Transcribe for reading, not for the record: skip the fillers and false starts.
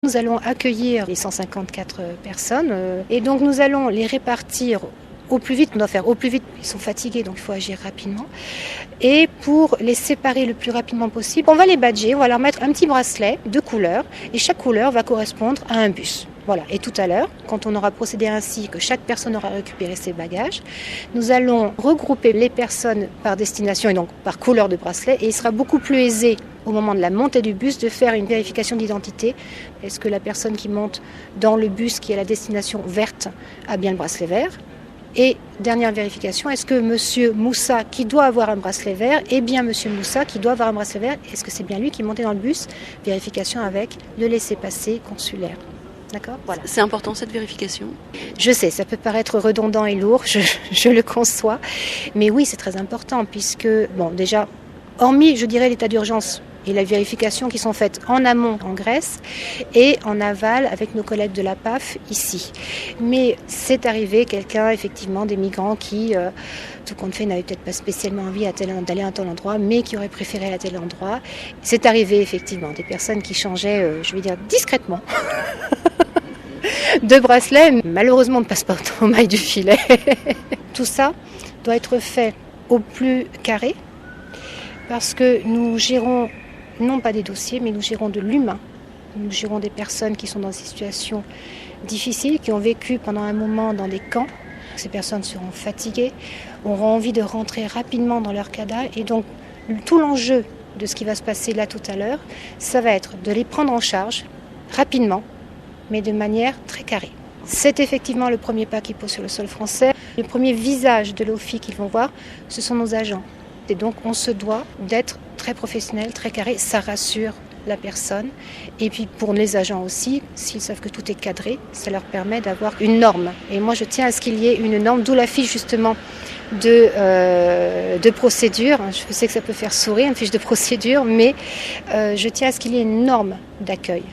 Nous allons accueillir les 154 personnes et donc nous allons les répartir au plus vite. On doit faire au plus vite, ils sont fatigués donc il faut agir rapidement. Et pour les séparer le plus rapidement possible, on va les badger, on va leur mettre un petit bracelet de couleur et chaque couleur va correspondre à un bus. Voilà. Et tout à l'heure, quand on aura procédé ainsi, que chaque personne aura récupéré ses bagages, nous allons regrouper les personnes par destination et donc par couleur de bracelet et il sera beaucoup plus aisé au moment de la montée du bus de faire une vérification d'identité. Est-ce que la personne qui monte dans le bus qui est à la destination verte a bien le bracelet vert ? Et dernière vérification, est-ce que monsieur Moussa, qui doit avoir un bracelet vert, est bien monsieur Moussa, qui doit avoir un bracelet vert ? Est-ce que c'est bien lui qui est monté dans le bus ? Vérification avec le laissez-passer consulaire. D'accord ? Voilà. C'est important cette vérification ? Je sais, ça peut paraître redondant et lourd, je le conçois. Mais oui, c'est très important puisque, bon, déjà, hormis, je dirais, l'état d'urgence et la vérification qui sont faites en amont en Grèce et en aval avec nos collègues de la PAF ici. Mais c'est arrivé quelqu'un, effectivement, des migrants qui, tout compte fait, n'avaient peut-être pas spécialement envie d'aller à un tel endroit, mais qui auraient préféré aller à tel endroit. C'est arrivé, effectivement, des personnes qui changeaient, je vais dire, discrètement. De bracelets, malheureusement on ne passe pas au mailles du filet. Tout ça doit être fait au plus carré parce que nous gérons non pas des dossiers mais nous gérons de l'humain. Nous gérons des personnes qui sont dans des situations difficiles, qui ont vécu pendant un moment dans des camps. Ces personnes seront fatiguées, auront envie de rentrer rapidement dans leur CADA et donc tout l'enjeu de ce qui va se passer là tout à l'heure, ça va être de les prendre en charge rapidement mais de manière très carrée. C'est effectivement le premier pas qu'ils posent sur le sol français. Le premier visage de l'OFI qu'ils vont voir, ce sont nos agents. Et donc on se doit d'être très professionnel, très carré, ça rassure la personne. Et puis pour les agents aussi, s'ils savent que tout est cadré, ça leur permet d'avoir une norme. Et moi je tiens à ce qu'il y ait une norme, d'où la fiche justement de procédure. Je sais que ça peut faire sourire, une fiche de procédure, mais je tiens à ce qu'il y ait une norme d'accueil.